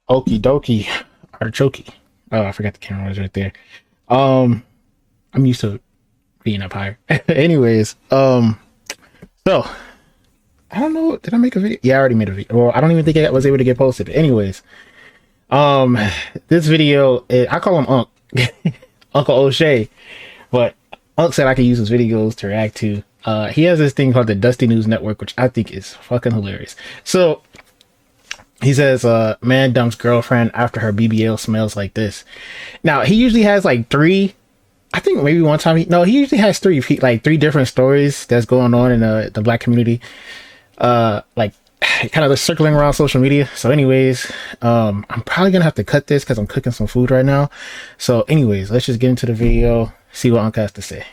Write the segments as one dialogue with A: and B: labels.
A: Okie dokie. Artichoke. Oh, I forgot the camera was right there. Um, I'm used to being up higher. Anyways, so I don't know. Did I make a video? Yeah, I already made a video. Well, I don't even think I was able to get posted. Anyways, um, this video, I call him Unc, Uncle O'Shea, but Unc said I could use his videos to react to. He has this thing called the Dusty News Network, which I think is fucking hilarious. So he says, man dumps girlfriend after her BBL smells like this. Now, he usually has like three, I think maybe one time, he usually has like three different stories that's going on in the black community. Like kind of circling around social media. So anyways, I'm probably gonna have to cut this because I'm cooking some food right now. So anyways, let's just get into the video, see what Unc has to say.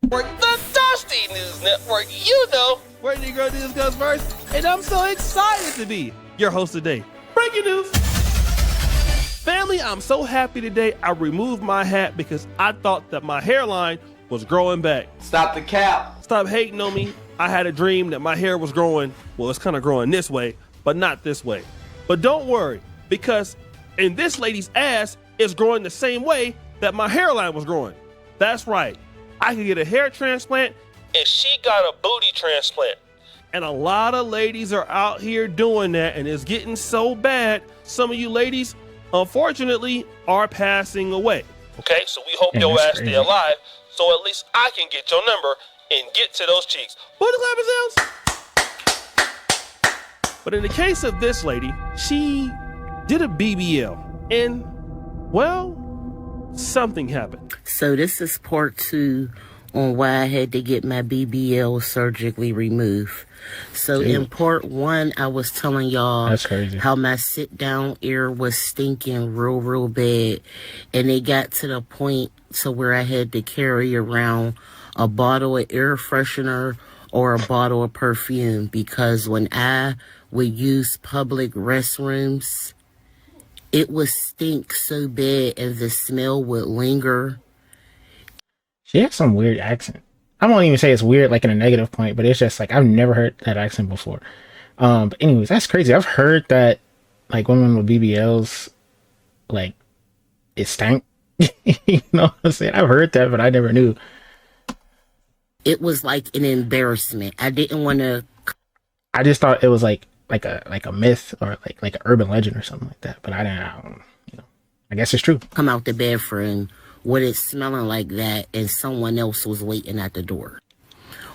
B: The Dusty News Network, you know.
C: Where Negro News goes first, and I'm so excited to be your host today. Breaking news. Family, I'm so happy today I removed my hat because I thought that my hairline was growing back.
B: Stop the cap.
C: Stop hating on me. I had a dream that my hair was growing. Well, it's kind of growing this way, but not this way. But don't worry, because in this lady's ass, it's growing the same way that my hairline was growing. That's right. I could get a hair transplant, and she got a booty transplant. And a lot of ladies are out here doing that, and it's getting so bad. Some of you ladies, unfortunately, are passing away. Okay, so we hope your ass stay alive, so at least I can get your number and get to those cheeks. Booty clapping sounds. But in the case of this lady, she did a BBL, and well, something happened.
D: So this is part 2 on why I had to get my BBL surgically removed. So in part 1, I was telling y'all how my sit down ear was stinking real bad, and it got to the point to where I had to carry around a bottle of air freshener or a bottle of perfume, because when I would use public restrooms, it would stink so bad and the smell would linger.
A: She has some weird accent. I won't even say it's weird like in a negative point, but it's just like I've never heard that accent before. But anyways, that's crazy. I've heard that like women with BBLs, like it stank. You know what I'm saying? I've heard that, but I never knew.
D: It was like an embarrassment. I didn't want to.
A: I just thought it was like a myth or like an urban legend or something like that. But I don't, I guess it's true.
D: Come out the bathroom with it smelling like that, and someone else was waiting at the door.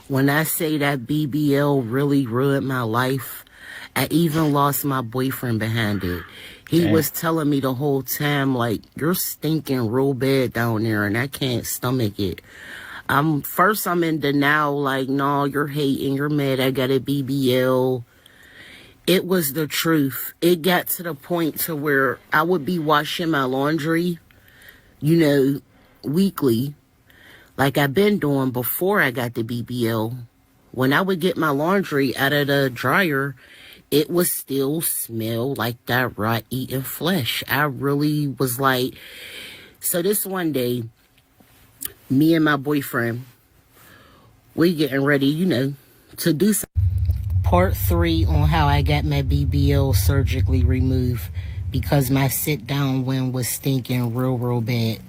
D: When I say that BBL really ruined my life, I even lost my boyfriend behind it. He was telling me the whole time, like, you're stinking real bad down there, and I can't stomach it. First I'm in denial, like, no, you're hating, you're mad, I got a BBL. It was the truth. It got to the point to where I would be washing my laundry, weekly, like I've been doing before I got the BBL. When I would get my laundry out of the dryer, it would still smell like that raw eating flesh. I really was like, so this one day, me and my boyfriend, we getting ready, to do something. Part 3 on how I got my BBL surgically removed because my sit down one was stinking real bad.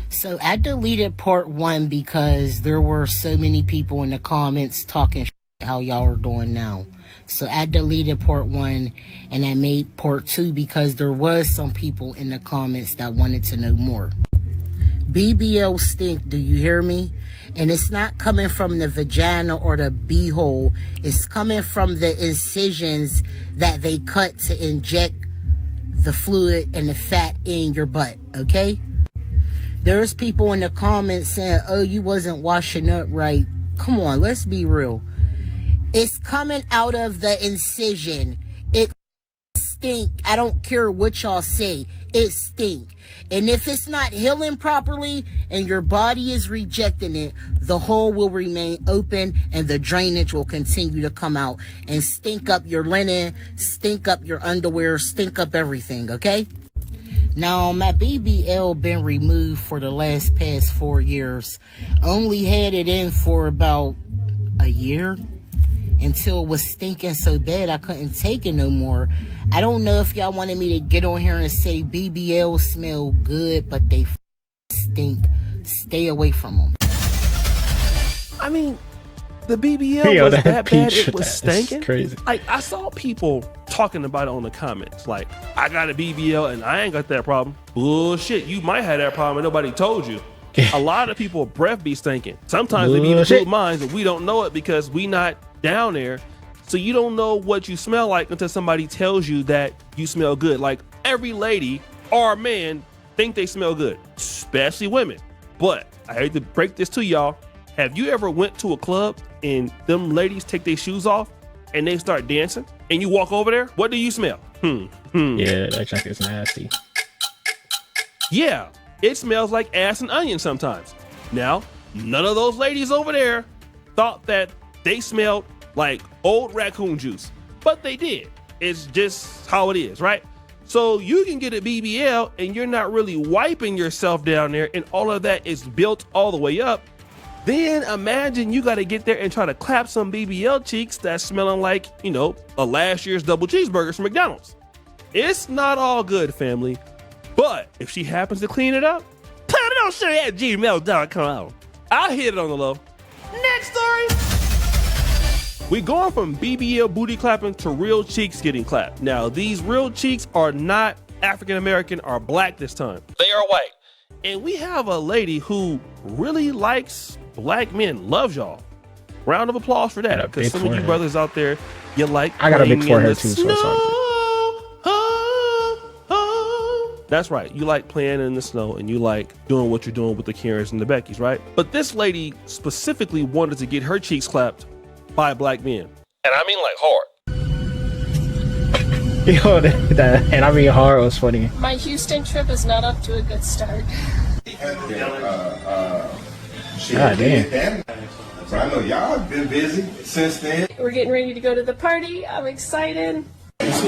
D: So I deleted part 1 because there were so many people in the comments talking how y'all are doing now. So I deleted part 1 and I made part 2 because there was some people in the comments that wanted to know more. BBL stink, do you hear me? And it's not coming from the vagina or the beehole. It's coming from the incisions that they cut to inject the fluid and the fat in your butt, okay? There's people in the comments saying, oh, you wasn't washing up right. Come on, let's be real. It's coming out of the incision. It stink. I don't care what y'all say. It stink. And if it's not healing properly and your body is rejecting it, the hole will remain open and the drainage will continue to come out and stink up your linen, stink up your underwear, stink up everything, okay? Now, my BBL been removed for the past 4 years. Only had it in for about a year. until it was stinking so bad I couldn't take it no more. I don't know if y'all wanted me to get on here and say BBL smell good, but they stink. Stay away from them.
C: I mean, the BBL was that bad it was stinking.
A: Crazy.
C: Like, I saw people talking about it on the comments. Like, I got a BBL and I ain't got that problem. Bullshit, you might have that problem and nobody told you. A lot of people breath be stinking. Sometimes they be include mine, and we don't know it because we not down there. So you don't know what you smell like until somebody tells you that you smell good. Like, every lady or man think they smell good, especially women. But I hate to break this to y'all. Have you ever went to a club and them ladies take their shoes off and they start dancing and you walk over there? What do you smell?
A: Yeah, that junk is nasty.
C: Yeah, it smells like ass and onion sometimes. Now, none of those ladies over there thought that they smelled like old raccoon juice, but they did. It's just how it is, right? So you can get a BBL and you're not really wiping yourself down there and all of that is built all the way up. Then imagine you got to get there and try to clap some BBL cheeks that's smelling like, you know, a last year's double cheeseburgers from McDonald's. It's not all good, family. But if she happens to clean it up, put it on Sherry at gmail.com. I'll hit it on the low. Next story. We going from BBL booty clapping to real cheeks getting clapped. Now, these real cheeks are not African American or black this time.
B: They are white.
C: And we have a lady who really likes black men, loves y'all. Round of applause for that. Because some of you brothers out there, you like
A: I got a big forehead too,
C: so
A: it's all
C: That's right. You like playing in the snow and you like doing what you're doing with the Karens and the Beckys, right? But this lady specifically wanted to get her cheeks clapped by black men.
B: And I mean like hard.
A: Yo, that and I mean hard was funny.
E: My Houston trip is not up to a good start.
A: God damn.
F: So I know y'all have been busy since then.
E: We're getting ready to go to the party. I'm excited. We just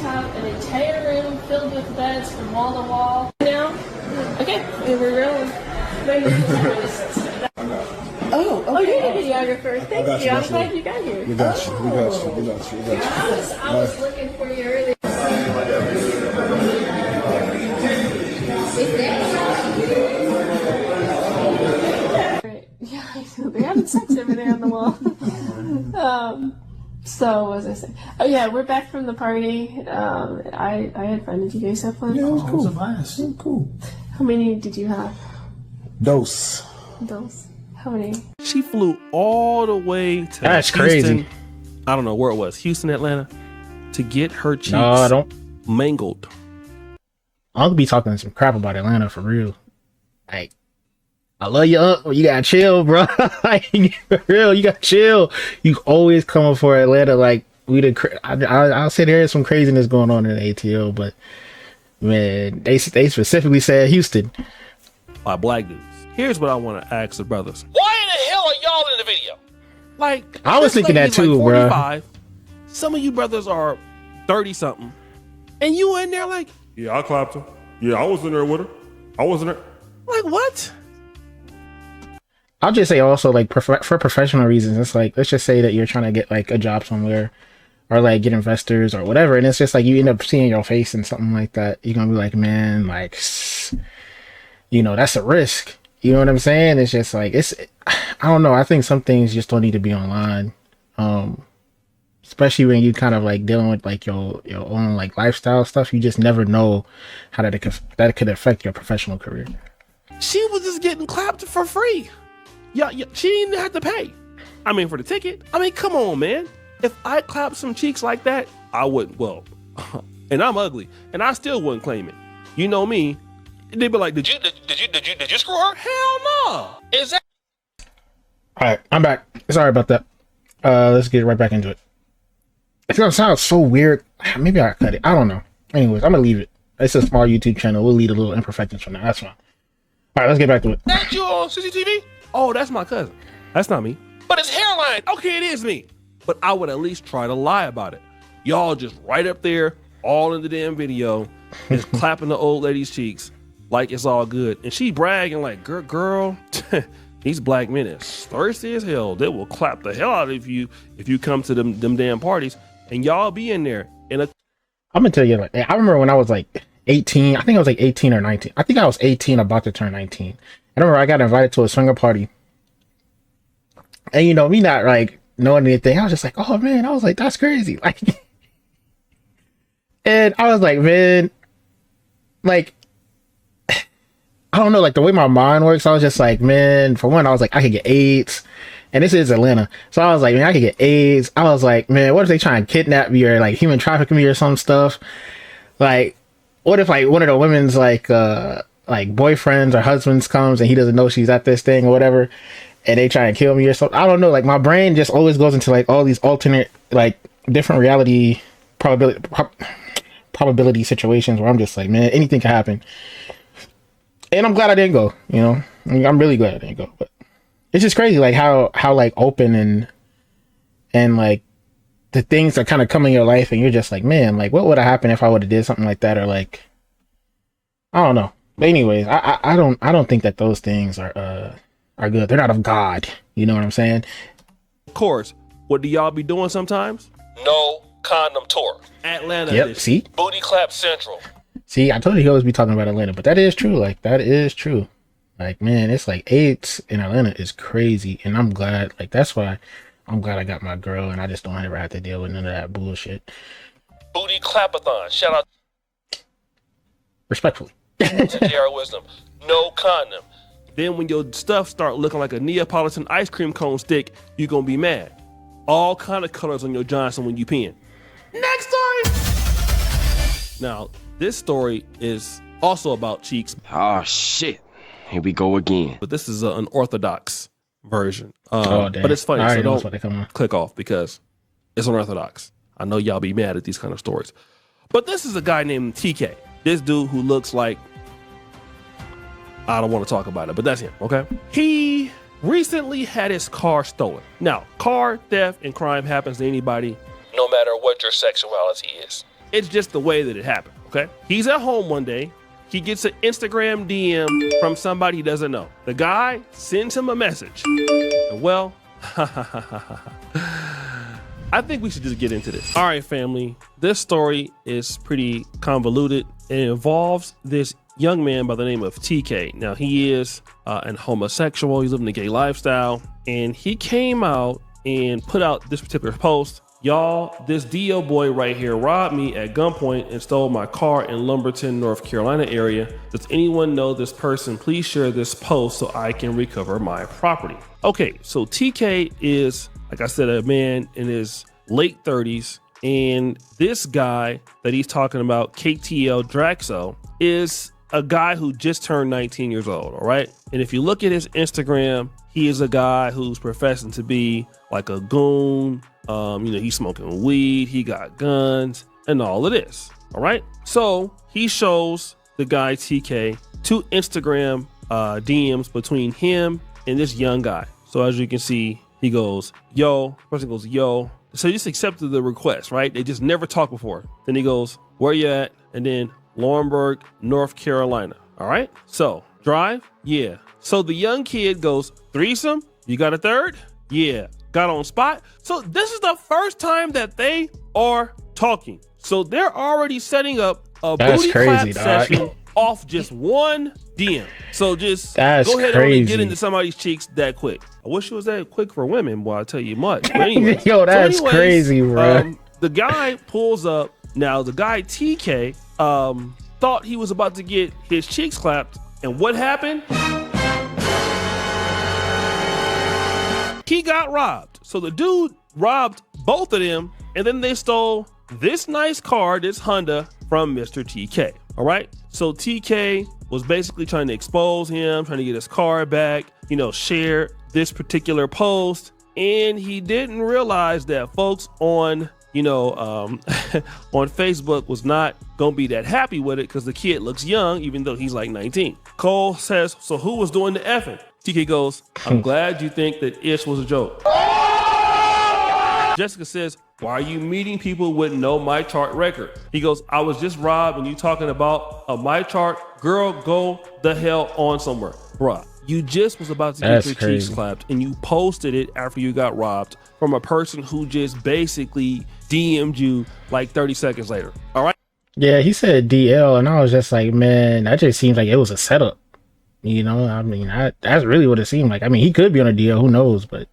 E: have an entire room filled with beds from wall to wall. Now, okay, we're rolling. Oh, you're the videographer. Thank you. I'm glad you got here.
F: We got you.
E: I was looking for you earlier. Yeah, they're having sex over there on the wall. So what was I saying? Oh yeah, we're back from the party. I had fun. Did you guys have fun?
F: Yeah, it was cool. It was cool.
E: How many did you have?
F: Dose.
E: Those. How many?
C: She flew all the way to
A: That's
C: Houston.
A: crazy.
C: I don't know where it was. Houston, Atlanta, to get her cheeks
A: No, I don't.
C: mangled.
A: I'll be talking some crap about Atlanta for real. Like, I love you, you gotta chill, bro. Like, for real, you gotta chill. You always coming for Atlanta. Like, I'll say there is some craziness going on in the ATL, but man, they specifically said Houston.
C: By black dudes. Here's what I want to ask the brothers.
B: Why in the hell are y'all in the video?
C: Like,
A: I was
C: this
A: thinking that
C: lady's
A: too,
C: like
A: bruh.
C: 45. Some of you brothers are 30 something, and you in there like,
G: Yeah, I clapped her. Yeah, I was in there with her. I wasn't there.
C: like what?
A: I'll just say also, like, for professional reasons, it's like, let's just say that you're trying to get like a job somewhere or like get investors or whatever, and it's just like you end up seeing your face in something like that. You're gonna be like, man, like, you know, that's a risk. You know what I'm saying? It's just like, I don't know. I think some things just don't need to be online. Especially when you kind of like dealing with like your own like lifestyle stuff. You just never know how that could affect your professional career.
C: She was just getting clapped for free. Yeah, she didn't even have to pay. I mean, for the ticket. I mean, come on, man. If I clapped some cheeks like that, I wouldn't. Well, and I'm ugly, and I still wouldn't claim it. You know me. They'd be like, did you
B: screw her?
C: Hell no.
B: Is that?
A: All right, I'm back. Sorry about that. Let's get right back into it. It's gonna sound so weird. Maybe I cut it. I don't know. Anyways, I'm gonna leave it. It's a small YouTube channel. We'll leave a little imperfections for now. That's fine. All right, let's get back to it.
B: That you on CCTV?
C: Oh, that's my cousin. That's not me.
B: But it's hairline.
C: Okay, it is me. But I would at least try to lie about it. Y'all just right up there, all in the damn video, just clapping the old lady's cheeks like it's all good. And she bragging like, girl, you these black men is thirsty as hell. They will clap the hell out of you if you come to them damn parties, and y'all be in there. And
A: I'm gonna tell you, like, I remember when I was like 18. I think I was like 18 or 19. I think I was 18, about to turn 19. I remember I got invited to a swinger party, and you know, me not like knowing anything, I was just like, oh man, I was like, that's crazy, like, and I was like, man, like, I don't know, like the way my mind works, I was just like, man, for one, I was like, I could get AIDS. And this is Atlanta. So I was like, man, I could get AIDS. I was like, man, what if they try and kidnap me or like human traffic me or some stuff? Like, what if like one of the women's like boyfriends or husbands comes and he doesn't know she's at this thing or whatever, and they try and kill me or something? I don't know. Like my brain just always goes into like all these alternate, like different reality probability situations where I'm just like, man, anything can happen. And I'm glad I didn't go, you know, I'm really glad I didn't go, but it's just crazy, like how like open and like the things that kind of come in your life, and you're just like, man, like what would have happened if I would have did something like that, or like, I don't know. But anyways, I don't think that those things are good. They're not of God. You know what I'm saying?
C: of course, what do y'all be doing sometimes?
B: No condom tour.
C: Atlanta.
A: Yep.
C: edition.
A: See,
B: Booty clap central.
A: I told you he always be talking about Atlanta, but that is true. Like that is true. Like, man, it's like AIDS in Atlanta is crazy, and I'm glad. Like that's why I'm glad I got my girl, and I just don't ever have to deal with none of that bullshit.
B: Booty clapathon. Shout out
A: Respectfully.
B: to JR Wisdom. No condom.
C: Then when your stuff start looking like a Neapolitan ice cream cone stick, you're gonna be mad. All kind of colors on your Johnson when you peeing. Next story. Now, this story is also about cheeks,
H: Oh shit. Here we go again.
C: but this is an unorthodox version.
A: Oh, damn.
C: But it's funny,
A: I
C: so
A: already know what's about to
C: don't
A: come on.
C: click off because it's unorthodox. I know y'all be mad at these kind of stories. But this is a guy named TK. This dude who looks like, I don't want to talk about it, but that's him, okay? He recently had his car stolen. Now, car theft and crime happens to anybody.
B: No matter what your sexuality is.
C: It's just the way that it happened, okay? He's at home one day. He gets an Instagram DM from somebody he doesn't know. The guy sends him a message. And well, I think we should just get into this. All right, family. This story is pretty convoluted. It involves this young man by the name of TK. Now, he is an homosexual. He's living a gay lifestyle. And he came out and put out this particular post. Y'all, this DO boy right here robbed me at gunpoint and stole my car in Lumberton, North Carolina area. Does anyone know this person? Please share this post so I can recover my property. Okay, so TK is, like I said, a man in his late 30s. And this guy that he's talking about, KTL Draxo, is a guy who just turned 19 years old, all right? And if you look at his Instagram, he is a guy who's professing to be like a goon. He's smoking weed, he got guns, and all of this, all right? So he shows the guy TK two Instagram DMs between him and this young guy. So as you can see, he goes, yo, person goes, yo. So he just accepted the request, right? They just never talked before. Then he goes, where you at? And then Laurinburg, North Carolina, all right? So drive? Yeah. So the young kid goes, threesome? You got a third? Yeah. Got on spot. So this is the first time that they are talking. So they're already setting up a
A: That's
C: booty
A: crazy,
C: clap
A: dog.
C: session off just one DM. So just
A: That's
C: go ahead on and get
A: crazy.
C: into somebody's cheeks that quick. I wish it was that quick for women, boy, I'll tell you much. But anyways,
A: Yo, that's crazy, bro.
C: The guy pulls up. Now the guy TK thought he was about to get his cheeks clapped, and what happened? He got robbed. So the dude robbed both of them, and then they stole this nice car, this Honda, from Mr. TK. All right. So TK was basically trying to expose him, trying to get his car back, share this particular post. And he didn't realize that folks on, on Facebook was not going to be that happy with it because the kid looks young, even though he's like 19. Cole says, so who was doing the effing? TK goes, I'm glad you think that Ish was a joke. Jessica says, why are you meeting people with no My Chart record? He goes, I was just robbed and you talking about a My Chart. Girl, go the hell on somewhere. Bruh, You just was about to get
A: That's
C: your cheeks
A: crazy.
C: clapped, and you posted it after you got robbed from a person who just basically DM'd you like 30 seconds later. All right.
A: Yeah, he said DL, and I was just like, man, that just seems like it was a setup. You know, I mean, that's really what it seemed like. I mean, he could be on a DL, who knows? But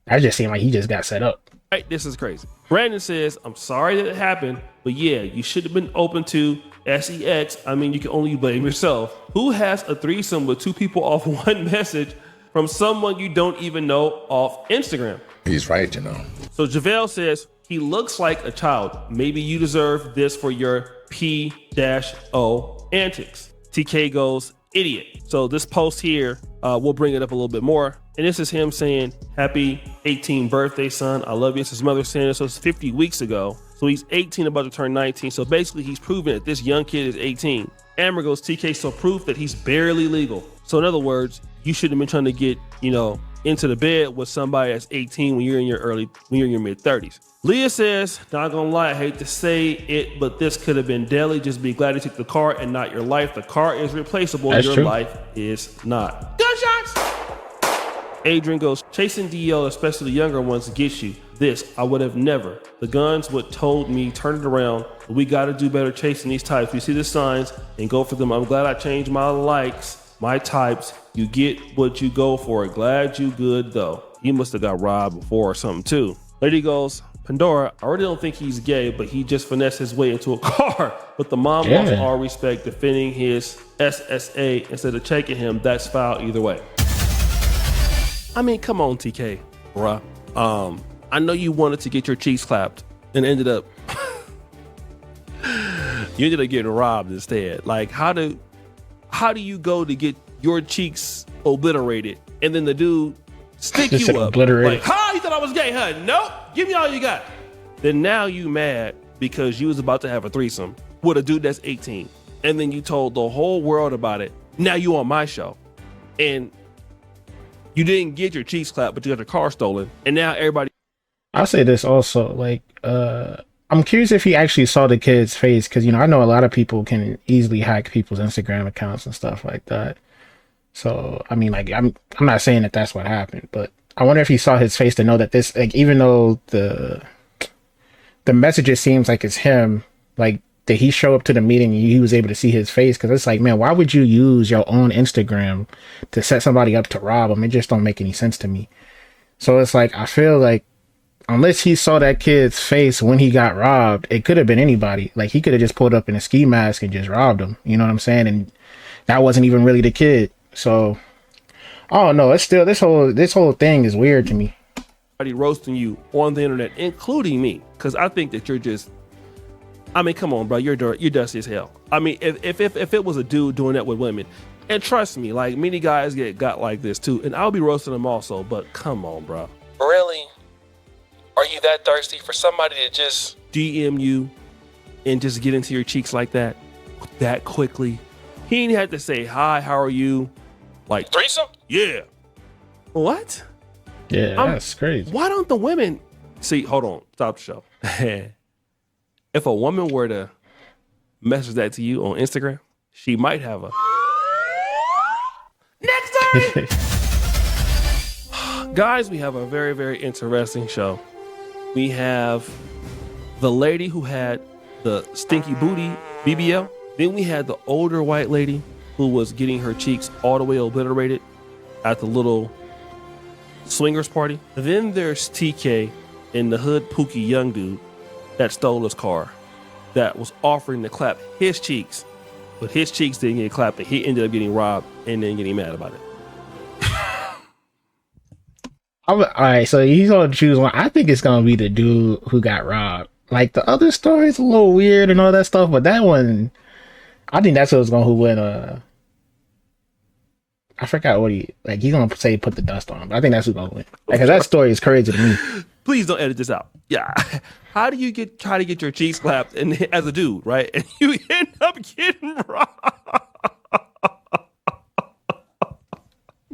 A: that just seemed like he just got set up.
C: Right, this is crazy. Brandon says, I'm sorry that it happened, but yeah, you should have been open to sex. I mean, you can only blame yourself. Who has a threesome with two people off one message from someone you don't even know off Instagram?
F: He's right, you know.
C: So JaVale says, he looks like a child. Maybe you deserve this for your P-O antics. TK goes, idiot. So this post here, we'll bring it up a little bit more. And this is him saying, happy 18th birthday, son. I love you. It's his mother saying this. So it's 50 weeks ago. So he's 18, about to turn 19. So basically he's proving that this young kid is 18. Amber goes, TK, so proof that he's barely legal. So in other words, you shouldn't have been trying to get, into the bed with somebody that's 18 when you're in your mid 30s. Leah says, not gonna lie, I hate to say it, but this could have been deadly. Just be glad he took the car and not your life. The car is replaceable.
A: That's
C: your
A: true.
C: life is not. Gunshots! Adrian goes, chasing DL, especially the younger ones, gets you. This, I would have never. The guns would told me, turn it around. But we got to do better chasing these types. We see the signs and go for them. I'm glad I changed my likes, my types. You get what you go for. Glad you good, though. He must have got robbed before or something, too. Lady goes, Pandora, I already don't think he's gay, but he just finessed his way into a car. But the mom lost all respect defending his SSA instead of checking him. That's foul either way. I mean, come on, TK, bruh. I know you wanted to get your cheeks clapped and ended up getting robbed instead. Like, how do you go to get your cheeks obliterated and then the dude stick
A: Just
C: you up?
A: obliterated.
C: Like, huh? You thought I was gay, huh? Nope. Give me all you got. Then now you mad because you was about to have a threesome with a dude that's 18. And then you told the whole world about it. Now you on my show. And you didn't get your cheeks clapped, but you got your car stolen. And now everybody.
A: I'll say this also, like, I'm curious if he actually saw the kid's face, because, I know a lot of people can easily hack people's Instagram accounts and stuff like that. So, I mean, like, I'm not saying that that's what happened, but I wonder if he saw his face to know that this, like, even though the messages seems like it's him, like, did he show up to the meeting and he was able to see his face? Because it's like, man, why would you use your own Instagram to set somebody up to rob them? It just don't make any sense to me. So it's like, I feel like unless he saw that kid's face when he got robbed, it could have been anybody. Like, he could have just pulled up in a ski mask and just robbed him. You know what I'm saying? And that wasn't even really the kid. So, I don't know. It's still, this whole thing is weird to me.
C: Roasting you on the internet, including me, because I think that you're just. I mean, come on, bro. You're dusty as hell. I mean, if it was a dude doing that with women, and trust me, like, many guys got like this too, and I'll be roasting them also. But come on, bro.
B: Really? Are you that thirsty for somebody to just
C: DM you and just get into your cheeks like that quickly? He didn't have to say hi. How are you? Like,
B: threesome?
C: Yeah. What?
A: Yeah, that's crazy.
C: Why don't the women see? Hold on. Stop the show. If a woman were to message that to you on Instagram, she might have a next time. Guys, we have a very, very interesting show. We have the lady who had the stinky booty, BBL. Then we had the older white lady who was getting her cheeks all the way obliterated at the little swingers party. Then there's TK and the hood pookie young dude that stole his car, that was offering to clap his cheeks, but his cheeks didn't get clapped, and he ended up getting robbed and then getting mad about it.
A: All right, so he's gonna choose one. I think it's gonna be the dude who got robbed. Like, the other story's a little weird and all that stuff, but that one, I think that's who win. I forgot what he's gonna say, put the dust on him. But I think that's who's gonna win. Because that story is crazy to me.
C: Please don't edit this out. Yeah. How do you try to get your cheeks clapped and as a dude, right? And you end up getting robbed.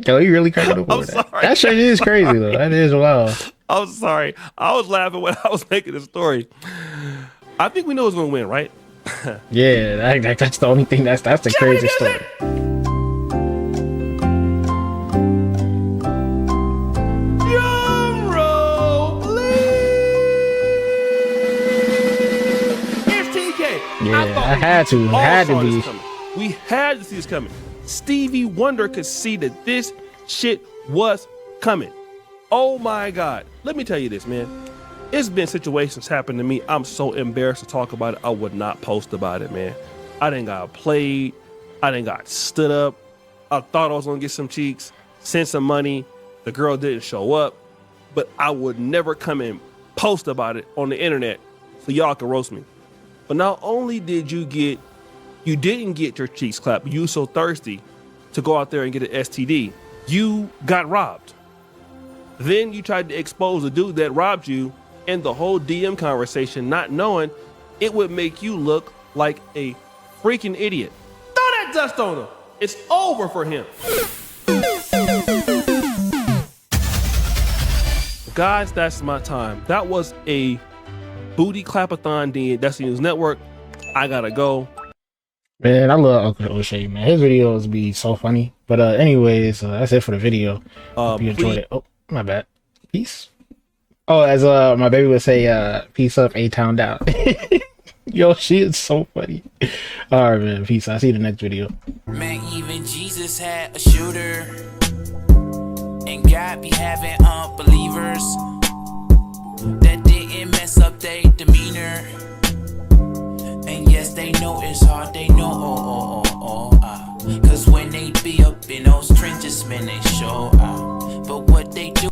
A: Yo, you really crazy over that. That shit is crazy though. That is wild.
C: I'm sorry. I was laughing when I was making the story. I think we know who's gonna win, right?
A: Yeah, that's the only thing. That's the crazy story. Yeah,
C: I thought
A: I had to.
C: all
A: Had to
C: saw this
A: be.
C: coming. We had to see this coming. Stevie Wonder could see that this shit was coming. Oh my God. Let me tell you this, man. It's been situations happen to me. I'm so embarrassed to talk about it. I would not post about it, man. I done got played. I done got stood up. I thought I was gonna get some cheeks, send some money. The girl didn't show up, but I would never come and post about it on the internet so y'all can roast me. But not only did you didn't get your cheeks clapped, you so thirsty to go out there and get an STD, you got robbed. Then you tried to expose the dude that robbed you and the whole DM conversation, not knowing it would make you look like a freaking idiot. Throw that dust on him. It's over for him. Guys, that's my time. That was a booty clapathon, Destiny News Network. I gotta go.
A: Man, I love Uncle O'Shea, man. His videos be so funny. But anyways, that's it for the video. Hope you enjoyed it. Oh, my bad. Peace. Oh, as my baby would say, peace up, A-Town down. Yo, she is so funny. All right, man. Peace. I'll see you in the next video.
I: Man, even Jesus had a shooter, and God be having unbelievers that didn't mess up their demeanor.